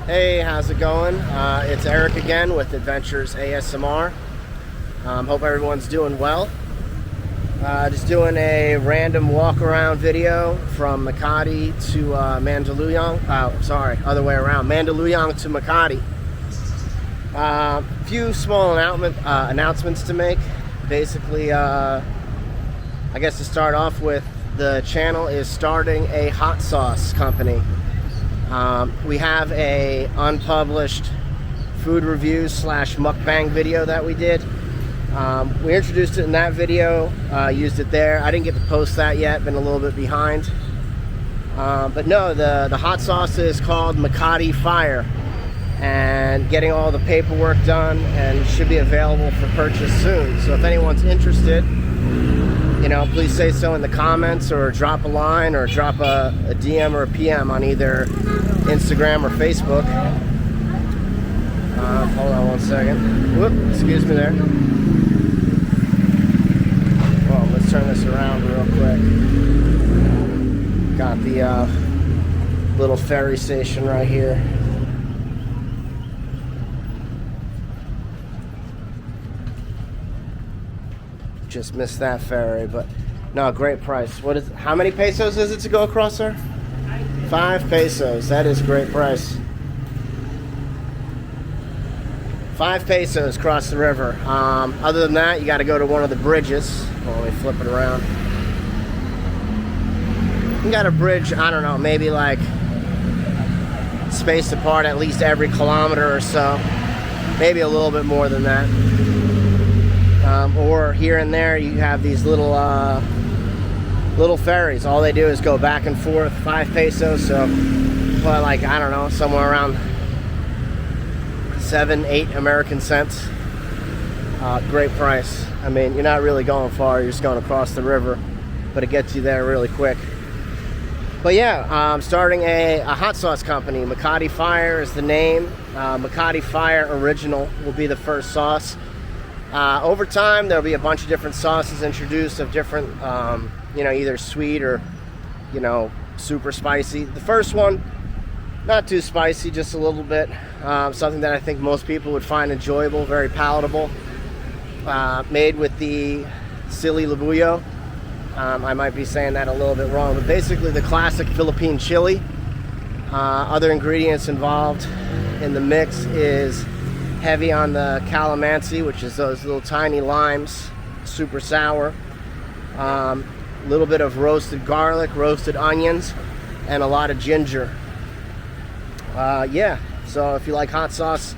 Hey, how's it going? It's Eric again with Adventures ASMR. Hope everyone's doing well. Just doing a random walk around video from Makati to Mandaluyong. Other way around. Mandaluyong to Makati. Few small announcements to make. Basically, I guess to start off with, the channel is starting a hot sauce company. We have a unpublished food review / mukbang video that we did. We introduced it in that video, used it there. I didn't get to post that yet, been a little bit behind. But no, the hot sauce is called Makati Fire, and getting all the paperwork done and should be available for purchase soon. So if anyone's interested, please say so in the comments, or drop a line, or drop a DM or a PM on either Instagram or Facebook. Hold on one second. Whoop, excuse me there. Well, let's turn this around real quick. Got the little ferry station right here. Just missed that ferry, but no, great price. How many pesos is it to go across there? 5 pesos. That is a great price. 5 pesos across the river. Other than that, you got to go to one of the bridges. Well, let me flip it around. You got a bridge, I don't know, maybe like spaced apart at least every kilometer or so. Maybe a little bit more than that. Or here and there you have these little ferries. All they do is go back and forth. 5 pesos, so I don't know, somewhere around 7-8 American cents. Great price. I mean, you're not really going far, you're just going across the river, but it gets you there really quick. But yeah, I'm starting a hot sauce company. Makati Fire is the name. Makati Fire Original will be the first sauce. Over time, there'll be a bunch of different sauces introduced of different, either sweet or, super spicy. The first one, not too spicy, just a little bit. Something that I think most people would find enjoyable, very palatable. Made with the Sili Labuyo. I might be saying that a little bit wrong, but basically the classic Philippine chili. Other ingredients involved in the mix is heavy on the calamansi, which is those little tiny limes, super sour. A little bit of roasted garlic, roasted onions, and a lot of ginger. Yeah, so if you like hot sauce,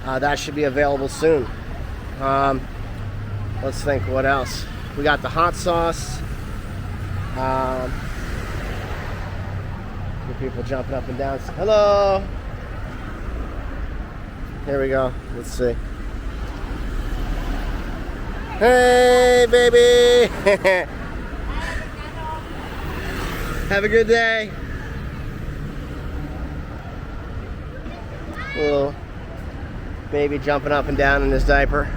that should be available soon. Let's think, what else? We got the hot sauce. People jumping up and down. Hello! Here we go. Let's see. Hey, baby! Have a good day. Little baby jumping up and down in his diaper.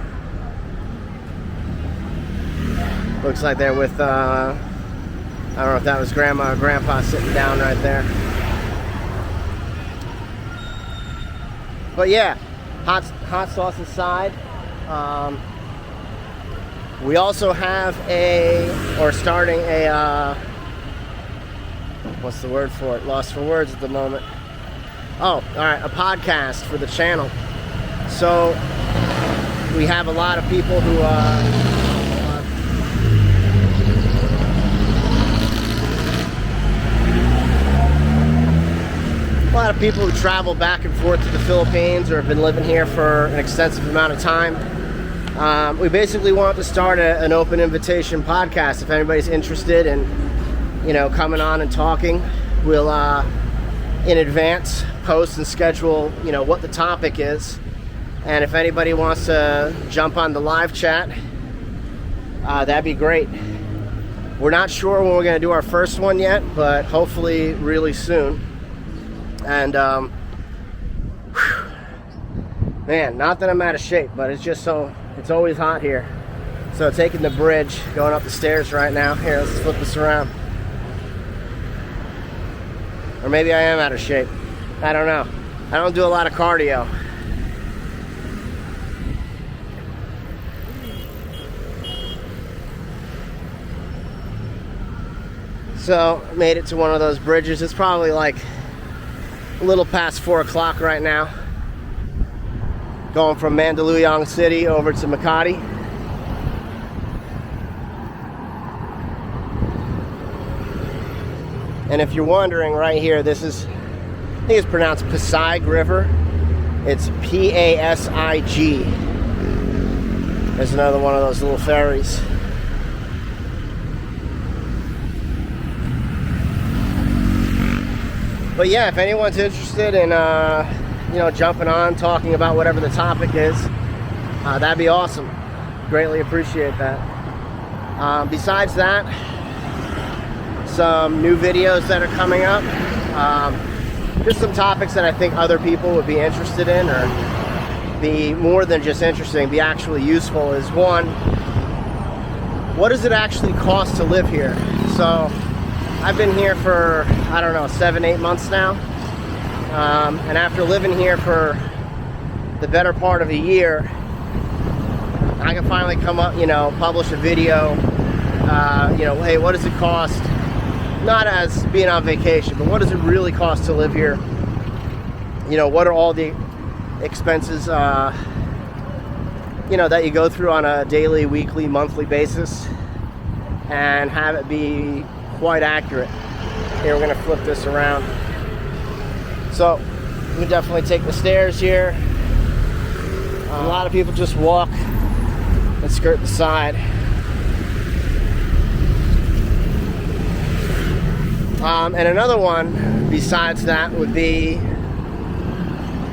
Looks like they're with, I don't know if that was grandma or grandpa sitting down right there. But yeah. Hot sauce aside, we also have starting a, what's the word for it? Lost for words at the moment. Oh, alright, a podcast for the channel. So, we have a lot of people who, a lot of people who travel back and forth to the Philippines or have been living here for an extensive amount of time. We basically want to start an open invitation podcast. If anybody's interested in, coming on and talking, we'll in advance post and schedule, what the topic is. And if anybody wants to jump on the live chat, that'd be great. We're not sure when we're going to do our first one yet, but hopefully really soon. And man, not that I'm out of shape, but it's always hot here. So taking the bridge, going up the stairs right now. Here, let's flip this around. Or maybe I am out of shape. I don't know. I don't do a lot of cardio. So, made it to one of those bridges. It's probably like a little past 4 o'clock right now. Going from Mandaluyong City over to Makati. And if you're wondering, right here, this is, I think it's pronounced Pasig River. It's P-A-S-I-G. There's another one of those little ferries. But yeah, if anyone's interested in, you know, jumping on, talking about whatever the topic is, that'd be awesome. Greatly appreciate that. Besides that, some new videos that are coming up. Just some topics that I think other people would be interested in, or be more than just interesting, be actually useful. Is one, what does it actually cost to live here? So I've been here for, I don't know, 7-8 months now. And after living here for the better part of a year, I can finally come up, you know, publish a video, you know, hey, what does it cost? Not as being on vacation, but what does it really cost to live here? You know, what are all the expenses, you know, that you go through on a daily, weekly, monthly basis, and have it be quite accurate. Here, we're gonna flip this around. So you can definitely take the stairs here. A lot of people just walk and skirt the side. And another one besides that would be,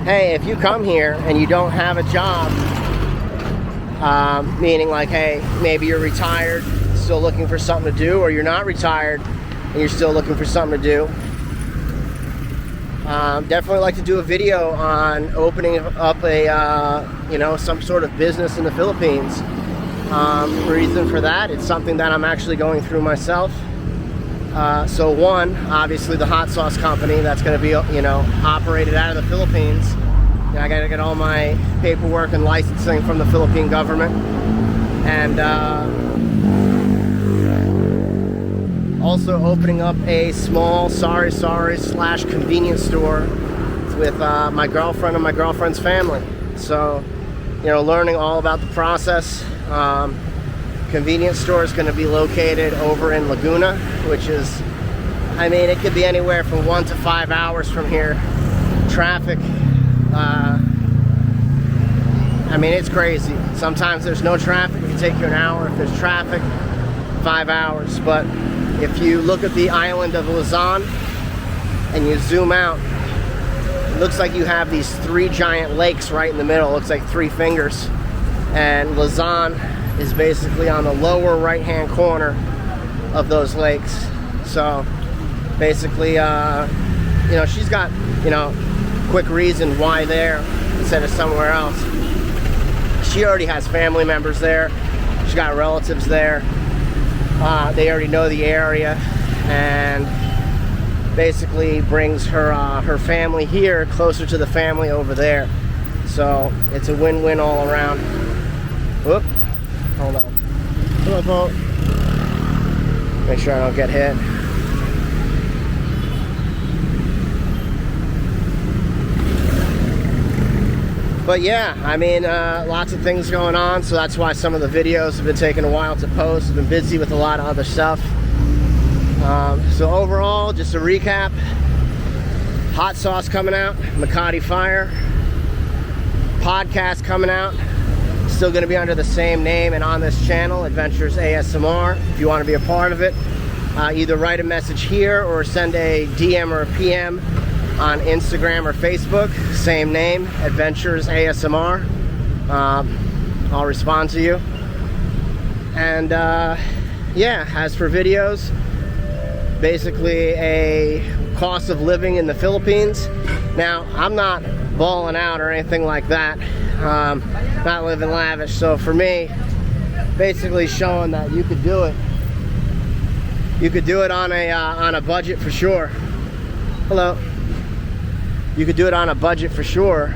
hey, if you come here and you don't have a job, meaning like, hey, maybe you're retired, still looking for something to do, or you're not retired and you're still looking for something to do, definitely like to do a video on opening up a, you know, some sort of business in the Philippines. Reason for that, it's something that I'm actually going through myself. So one, obviously the hot sauce company that's going to be, you know, operated out of the Philippines. You know, I got to get all my paperwork and licensing from the Philippine government. And also opening up a small slash convenience store with my girlfriend and my girlfriend's family. So, you know, learning all about the process. Convenience store is going to be located over in Laguna, which is, I mean, it could be anywhere from 1 to 5 hours from here. Traffic, I mean, it's crazy. Sometimes there's no traffic, it can take you an hour. If there's traffic, 5 hours. But if you look at the island of Luzon and you zoom out, it looks like you have these 3 giant lakes right in the middle. It looks like 3 fingers. And Luzon is basically on the lower right hand corner of those lakes. So basically, you know, she's got, you know, quick reason why there instead of somewhere else. She already has family members there. She's got relatives there. They already know the area, and basically brings her her family here closer to the family over there. So it's a win-win all around. Whoop. Hold on. Come on, make sure I don't get hit. But yeah, I mean, lots of things going on, so that's why some of the videos have been taking a while to post. I've been busy with a lot of other stuff. So overall, just a recap. Hot sauce coming out, Makati Fire. Podcast coming out. Still going to be under the same name and on this channel, Adventures ASMR. If you want to be a part of it, either write a message here or send a DM or a PM on Instagram or Facebook. Same name, Adventures ASMR. I'll respond to you. And yeah, as for videos, basically a cost of living in the Philippines. Now, I'm not balling out or anything like that. Not living lavish. So for me, basically showing that you could do it. You could do it on a budget for sure. Hello. you could do it on a budget for sure.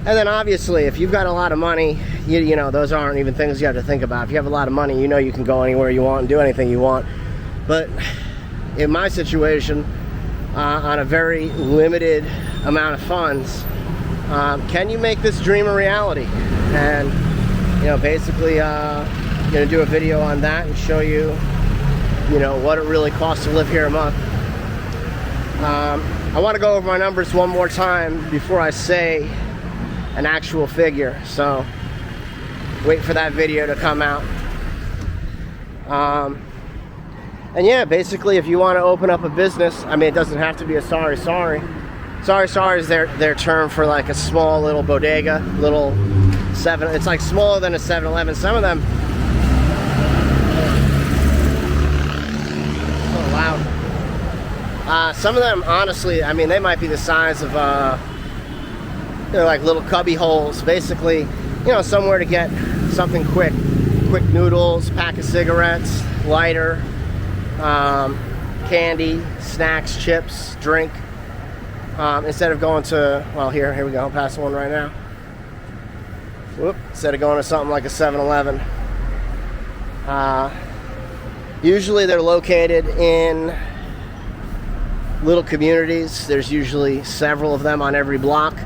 And then obviously, if you've got a lot of money, you know, those aren't even things you have to think about. If you have a lot of money, you know you can go anywhere you want and do anything you want. But in my situation, on a very limited amount of funds, can you make this dream a reality? And, you know, basically, I'm going to do a video on that and show you, you know, what it really costs to live here a month. I want to go over my numbers one more time before I say an actual figure, so wait for that video to come out. And yeah, basically, if you want to open up a business, I mean, it doesn't have to be a sorry is their term for like a small little bodega, little it's like smaller than a 7-Eleven. Some of them, so loud. Some of them, honestly, I mean, they might be the size of they're like little cubby holes, basically, you know, somewhere to get something quick noodles, pack of cigarettes, lighter, candy, snacks, chips, drink, instead of going to, well, here we go, I'll pass one right now. Whoop, instead of going to something like a 7-Eleven. Usually they're located in little communities. There's usually several of them on every block.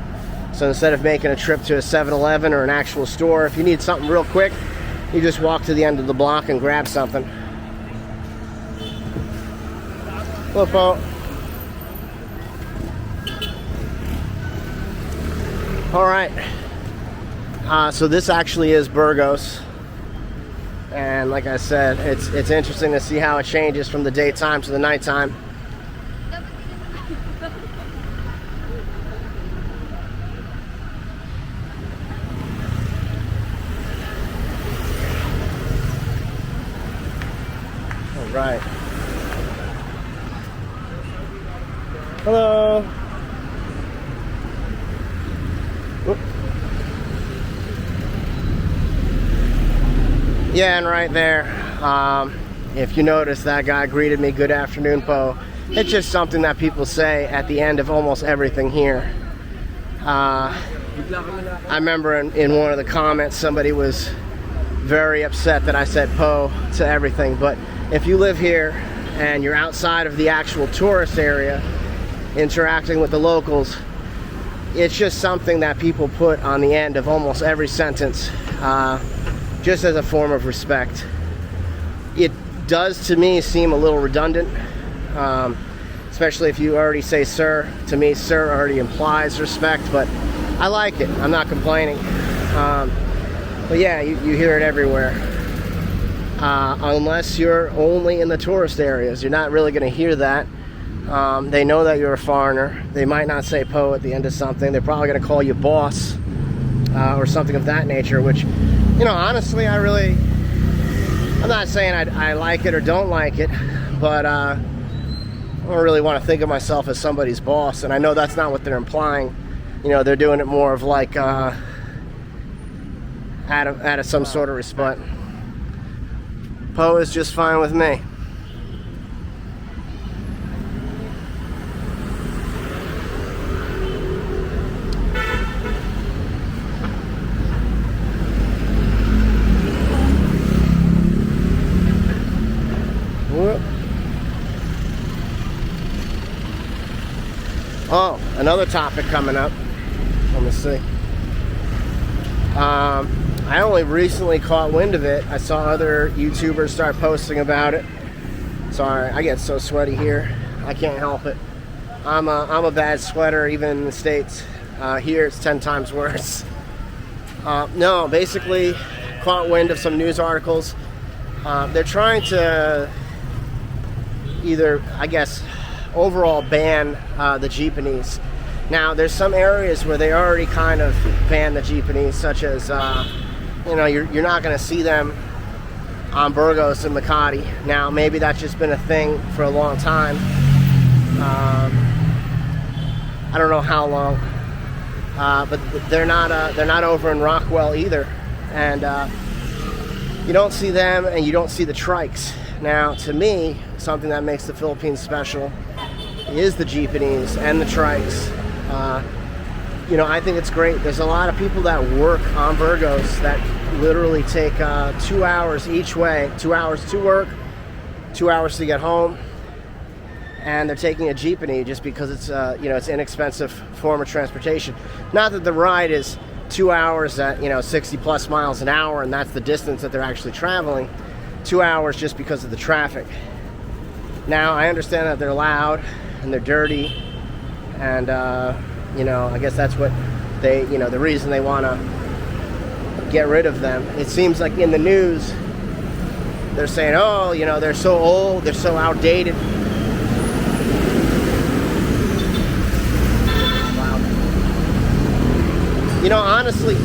So instead of making a trip to a 7-Eleven or an actual store, if you need something real quick, you just walk to the end of the block and grab something. Hello, Po. All right. So this actually is Burgos. And like I said, it's interesting to see how it changes from the daytime to the nighttime. Right. Hello. Whoop. Yeah, and right there, if you notice, that guy greeted me, "Good afternoon, Po." It's just something that people say at the end of almost everything here. I remember in one of the comments, somebody was very upset that I said Po to everything, but if you live here and you're outside of the actual tourist area interacting with the locals, it's just something that people put on the end of almost every sentence, just as a form of respect. It does, to me, seem a little redundant, especially if you already say sir. To me, sir already implies respect, but I like it. I'm not complaining. But yeah, you hear it everywhere. Unless you're only in the tourist areas, you're not really going to hear that. They know that you're a foreigner. They might not say Po at the end of something. They're probably going to call you boss, or something of that nature, which, you know, honestly, I'm not saying I like it or don't like it, but I don't really want to think of myself as somebody's boss, and I know that's not what they're implying. You know, they're doing it more of like out of some sort of respect. Po is just fine with me. Whoop. Oh, another topic coming up. Let me see. I only recently caught wind of it. I saw other YouTubers start posting about it. Sorry, I get so sweaty here. I can't help it. I'm a bad sweater, even in the States. Here it's 10 times worse. No, basically caught wind of some news articles. They're trying to either, I guess, overall ban the jeepneys. Now, there's some areas where they already kind of banned the jeepneys, such as, you know, you're not going to see them on Burgos and Makati. Now, maybe that's just been a thing for a long time. I don't know how long, but they're not over in Rockwell either, and you don't see them, and you don't see the trikes. Now, to me, something that makes the Philippines special is the jeepneys and the trikes. You know, I think it's great. There's a lot of people that work on Burgos that literally take 2 hours each way, 2 hours to work, 2 hours to get home, and they're taking a jeepney just because it's you know, it's an inexpensive form of transportation. Not that the ride is 2 hours at, you know, 60 plus miles an hour, and that's the distance that they're actually traveling. 2 hours just because of the traffic. Now, I understand that they're loud and they're dirty, and you know, I guess that's what they, you know, the reason they want to get rid of them. It seems like in the news they're saying, oh, you know, they're so old, they're so outdated. Wow. You know, honestly,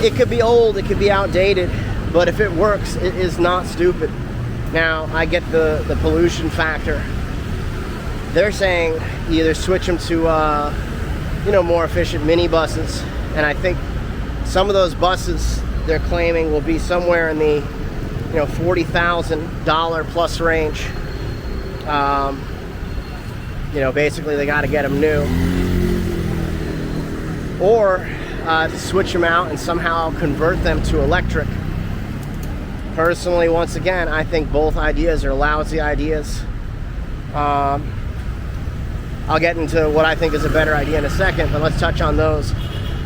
it could be old, it could be outdated, but if it works, it is not stupid. Now, I get the pollution factor. They're saying either switch them to you know, more efficient minibuses, and I think some of those buses they're claiming will be somewhere in the, you know, $40,000 plus range. You know, basically they got to get them new, or to switch them out and somehow convert them to electric. Personally, once again, I think both ideas are lousy ideas. I'll get into what I think is a better idea in a second, but let's touch on those.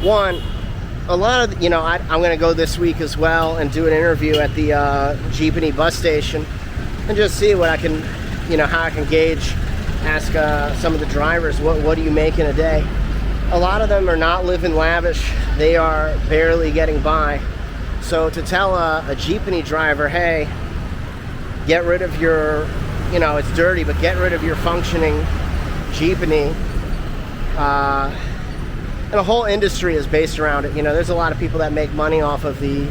One, a lot of, you know, I'm going to go this week as well and do an interview at the jeepney bus station and just see what I can, you know, how I can gauge, ask some of the drivers, what do you make in a day? A lot of them are not living lavish. They are barely getting by. So to tell a jeepney driver, hey, get rid of your, you know, it's dirty, but get rid of your functioning jeepney, and the whole industry is based around it. You know, there's a lot of people that make money off of the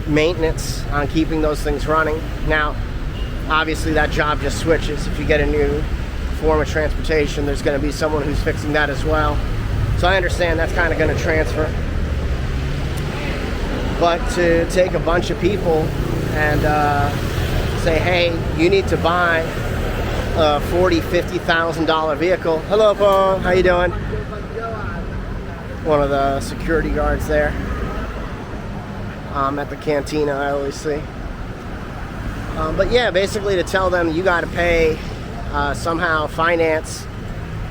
maintenance on keeping those things running. Now, obviously that job just switches. If you get a new form of transportation, there's going to be someone who's fixing that as well. So I understand that's kind of going to transfer. But to take a bunch of people and say, hey, you need to buy a $40,000, $50,000 vehicle. Hello, Paul. How you doing? One of the security guards there. At the cantina, I always see. But yeah, basically to tell them you got to pay somehow finance.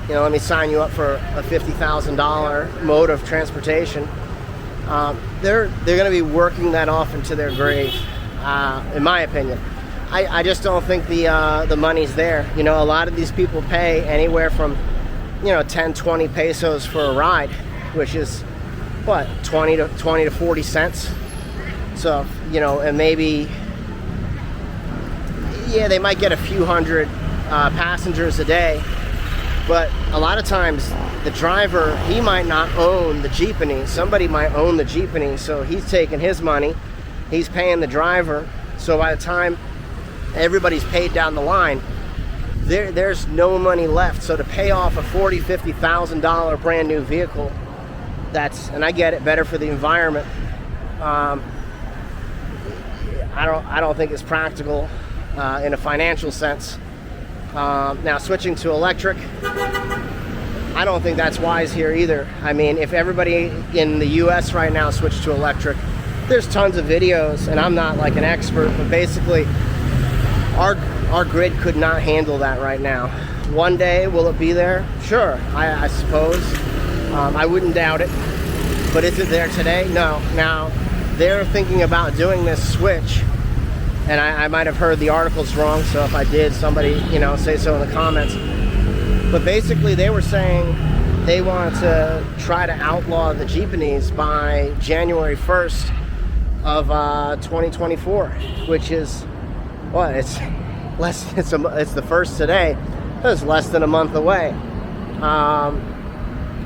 You know, let me sign you up for a $50,000 mode of transportation. They're going to be working that off into their grave, in my opinion. I just don't think the money's there. You know, a lot of these people pay anywhere from, you know, 10, 20 pesos for a ride, which is what, 20 to 40 cents. So, you know, and maybe, yeah, they might get a few hundred passengers a day, but a lot of times the driver, he might not own the jeepney. Somebody might own the jeepney, so he's taking his money, he's paying the driver. So by the time everybody's paid down the line, there's no money left. So to pay off a $40,000, $50,000 brand new vehicle, that's, and I get it, better for the environment. I don't think it's practical in a financial sense. Now switching to electric, I don't think that's wise here either. I mean, if everybody in the US right now switched to electric, there's tons of videos, and I'm not like an expert, but basically our grid could not handle that right now. One day, will it be there? Sure, I suppose. I wouldn't doubt it. But is it there today? No. Now, they're thinking about doing this switch, and I might have heard the articles wrong, so if I did, somebody, you know, say so in the comments. But basically, they were saying they want to try to outlaw the jeepneys by January 1st of 2024, which is what, it's the first today. It's less than a month away. I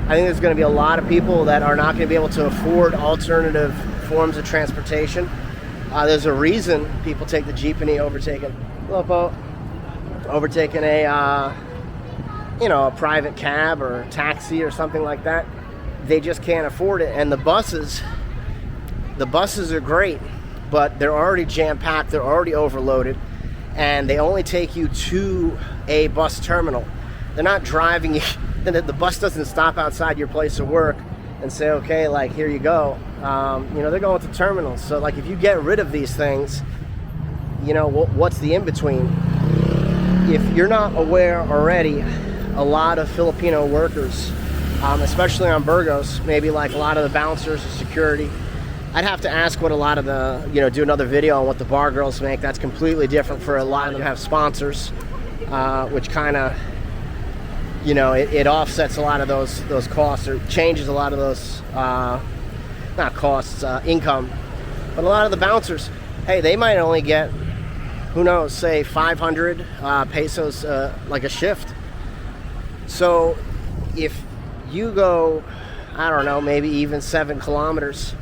think there's going to be a lot of people that are not going to be able to afford alternative forms of transportation. There's a reason people take the jeepney overtaking a you know, a private cab or taxi or something like that. They just can't afford it. And the buses are great, but they're already jam-packed, they're already overloaded, and they only take you to a bus terminal. they're not driving you. The bus doesn't stop outside your place of work and say, okay, like, here you go. You know, they're going to terminals. So like, if you get rid of these things, you know, what's the in-between? If you're not aware already, a lot of Filipino workers, especially on burgos, maybe like a lot of the bouncers or security, I'd have to ask what a lot of the, you know, do another video on what the bar girls make. That's completely different for a lot of them. Have sponsors, which kind of, you know, it offsets a lot of those costs, or changes a lot of those, not costs, income. But a lot of the bouncers, hey, they might only get, who knows, say 500 pesos like a shift. So if you go, I don't know, maybe even 7 kilometers,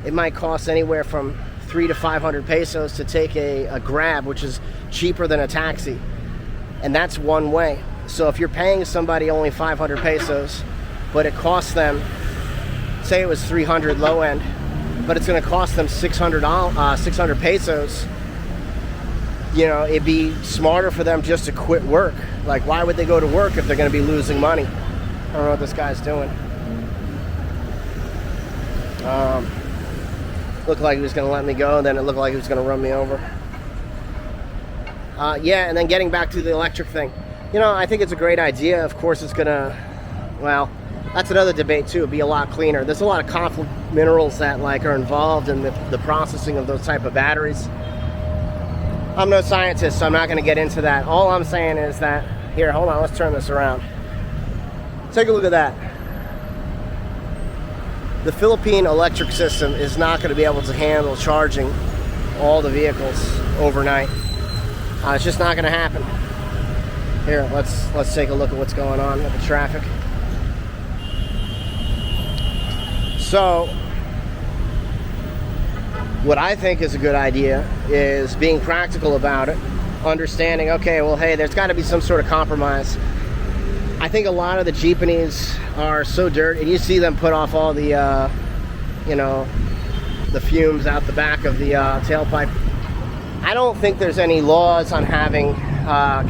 it might cost anywhere from 300 to 500 pesos to take a grab, which is cheaper than a taxi. And that's one way. So if you're paying somebody only 500 pesos, but it costs them, say it was 300 low end, but it's going to cost them 600 pesos, you know, it'd be smarter for them just to quit work. Like, why would they go to work if they're going to be losing money? I don't know what this guy's doing. Looked like he was going to let me go, and then it looked like he was going to run me over. Yeah, and then getting back to the electric thing. You know, I think it's a great idea. Of course, it's going to, well, that's another debate too. It'd be a lot cleaner. There's a lot of conflict minerals that like are involved in the processing of those type of batteries. I'm no scientist, so I'm not going to get into that. All I'm saying is that, here, hold on, let's turn this around. Take a look at that. The Philippine electric system is not going to be able to handle charging all the vehicles overnight. It's just not going to happen. Here, let's take a look at what's going on with the traffic. So, what I think is a good idea is being practical about it, understanding, okay, well, hey, there's got to be some sort of compromise. I think a lot of the jeepneys are so dirty, and you see them put off all the, you know, the fumes out the back of the tailpipe. I don't think there's any laws on having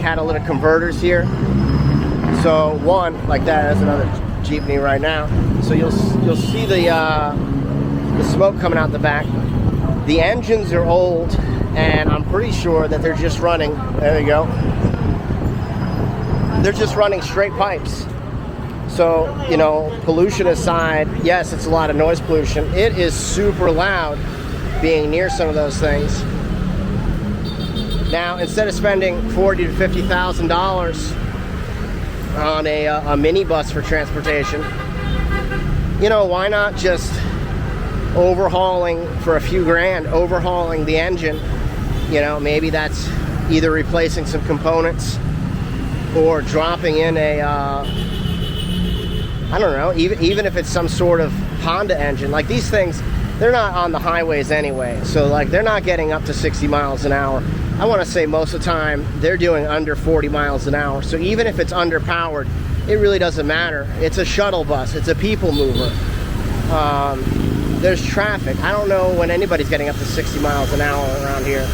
catalytic converters here. So one, like that, there's another jeepney right now. So you'll see the smoke coming out the back. The engines are old, and I'm pretty sure that they're just running, there you go, they're just running straight pipes. So, you know, pollution aside, yes, it's a lot of noise pollution. It is super loud being near some of those things. Now, instead of spending $40,000 to $50,000 on a minibus for transportation, you know, why not just overhauling for a few grand, overhauling the engine? You know, maybe that's either replacing some components or dropping in a, I don't know, even if it's some sort of Honda engine. Like these things, they're not on the highways anyway, so like they're not getting up to 60 miles an hour. I want to say most of the time they're doing under 40 miles an hour. So even if it's underpowered, it really doesn't matter. It's a shuttle bus. It's a people mover. There's traffic. I don't know when anybody's getting up to 60 miles an hour around here.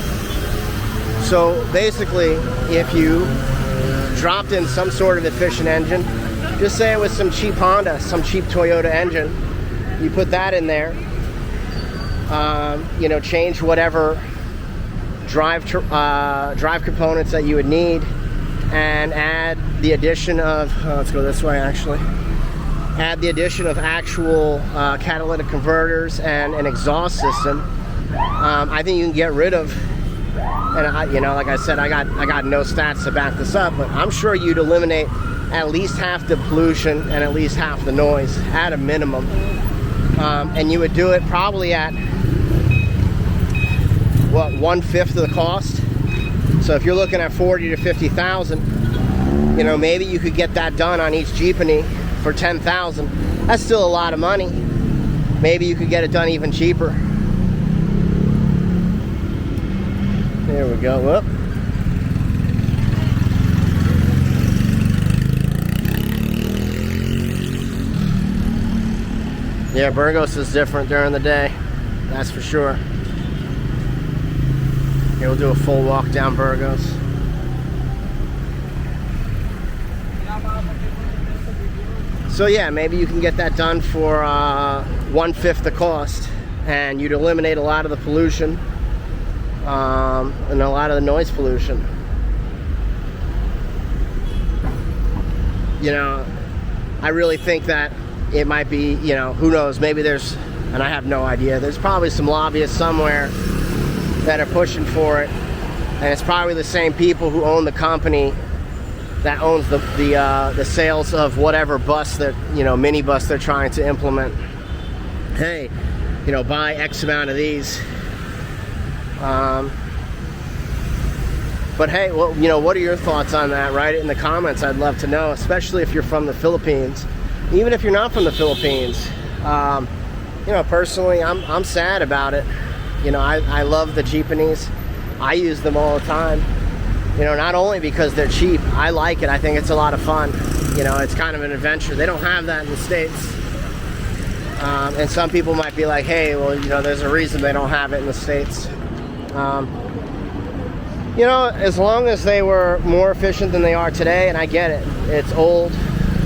So basically, if you dropped in some sort of efficient engine, just say it was some cheap Honda, some cheap Toyota engine, you put that in there, you know, change whatever drive components that you would need, and add the addition of, let's go this way actually, add the addition of actual catalytic converters and an exhaust system. I think you can get rid of, and you know, like I said, I got no stats to back this up, but I'm sure you'd eliminate at least half the pollution and at least half the noise at a minimum. And you would do it probably at, what, 1/5 of the cost. So if you're looking at 40 to 50,000, you know, maybe you could get that done on each jeepney for 10,000. That's still a lot of money. Maybe you could get it done even cheaper. There we go. Whoop. Yeah, Burgos is different during the day, that's for sure. Here, we'll do a full walk down Burgos. So yeah, maybe you can get that done for 1/5 the cost, and you'd eliminate a lot of the pollution and a lot of the noise pollution. You know, I really think that it might be, you know, who knows, maybe there's, and I have no idea, there's probably some lobbyists somewhere that are pushing for it, and it's probably the same people who own the company that owns the sales of whatever bus that, you know, minibus they're trying to implement. Hey, you know, buy X amount of these. But hey, well, you know, what are your thoughts on that? Write it in the comments. I'd love to know, especially if you're from the Philippines. Even if you're not from the Philippines, you know, personally, I'm sad about it. You know, I love the jeepneys. I use them all the time. You know, not only because they're cheap, I like it. I think it's a lot of fun. You know, it's kind of an adventure. They don't have that in the States. And some people might be like, hey, well, you know, there's a reason they don't have it in the States. You know, as long as they were more efficient than they are today, and I get it. It's old,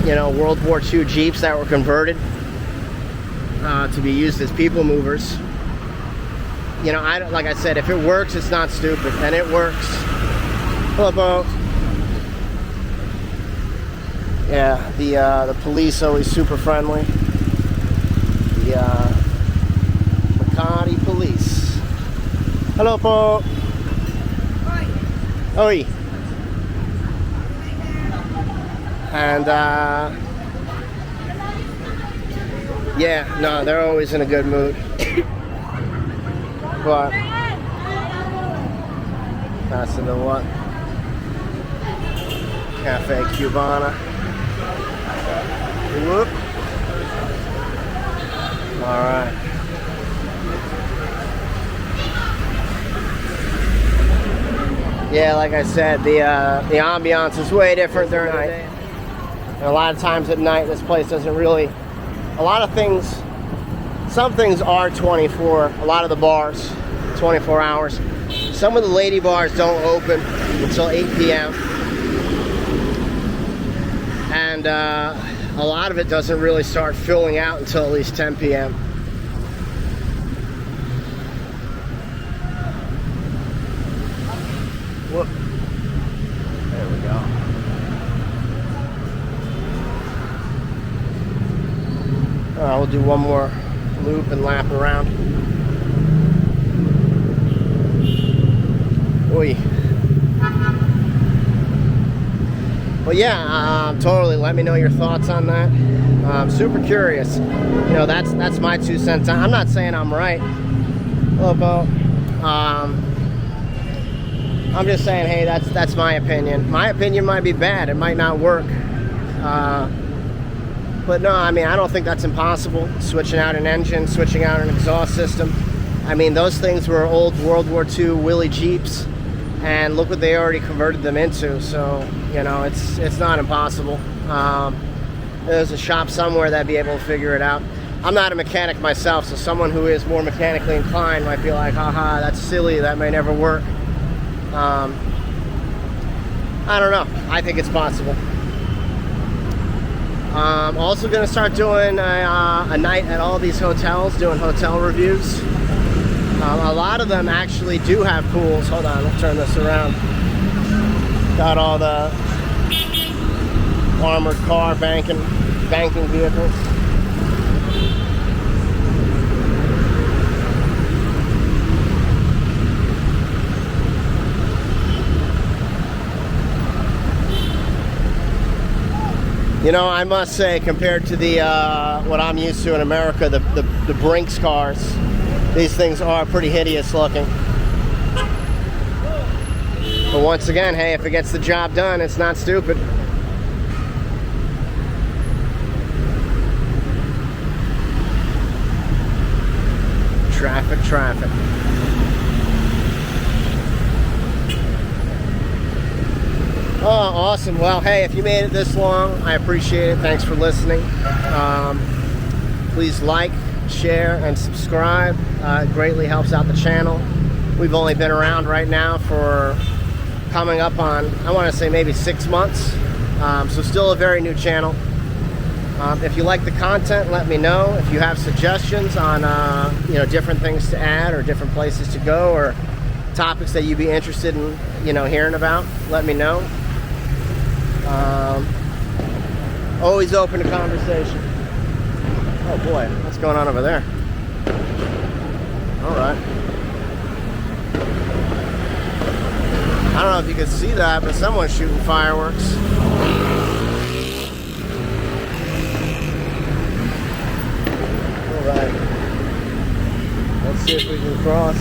you know, World War II Jeeps that were converted to be used as people movers. You know, like I said, if it works, it's not stupid, and it works. Hello, Bo. Yeah, the police always super friendly. The Makati police. Hello, Po. Oi. And yeah, no, they're always in a good mood. But that's into what? Cafe Cubana. Whoop. All right. Yeah, like I said, the ambiance is way different during the day. And a lot of times at night, this place doesn't really. A lot of things, some things are 24. A lot of the bars, 24 hours. Some of the lady bars don't open until 8 p.m. And a lot of it doesn't really start filling out until at least 10 p.m. Whoop. There we go. We'll do one more loop and lap around. Oi. Well, yeah, totally. Let me know your thoughts on that. I'm super curious. You know, that's my 2 cents. I'm not saying I'm right. Hello, Bo. I'm just saying, hey, that's my opinion. My opinion might be bad. It might not work. But no, I mean, I don't think that's impossible. Switching out an engine, switching out an exhaust system. I mean, those things were old World War II Willie Jeeps, and look what they already converted them into. So, you know, it's not impossible. There's a shop somewhere that'd be able to figure it out. I'm not a mechanic myself, so someone who is more mechanically inclined might be like, haha, that's silly, that may never work. I don't know. I think it's possible. Also going to start doing a night at all these hotels, doing hotel reviews. A lot of them actually do have pools. Hold on, let's turn this around. Got all the armored car banking vehicles. You know, I must say, compared to the what I'm used to in America, the Brinks cars, these things are pretty hideous looking. But once again, hey, if it gets the job done, it's not stupid. Traffic. Oh, awesome. Well, hey, if you made it this long, I appreciate it. Thanks for listening. Please like, share, and subscribe. It greatly helps out the channel. We've only been around right now for coming up on, I want to say maybe 6 months. So still a very new channel. If you like the content, let me know. If you have suggestions on different things to add or different places to go or topics that you'd be interested in hearing about, let me know. Always open to conversation. Oh boy, what's going on over there? All right. I don't know if you can see that, but someone's shooting fireworks. All right. Let's see if we can cross.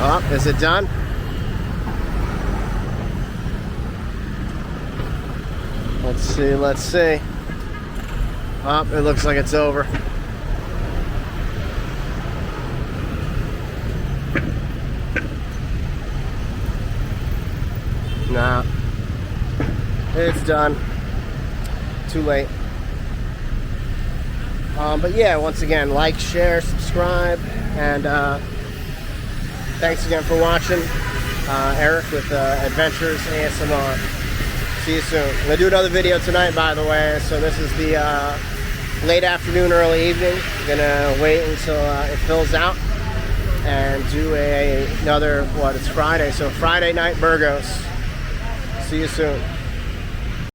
Oh, is it done? Let's see. Oh, it looks like it's over. Nah, it's done. Too late. But yeah, once again, like, share, subscribe, and thanks again for watching. Eric with Adventures ASMR. See you soon. I'm gonna do another video tonight, by the way. So this is the late afternoon, early evening. I'm gonna wait until it fills out and do another. It's Friday, so Friday night burgos. See you soon.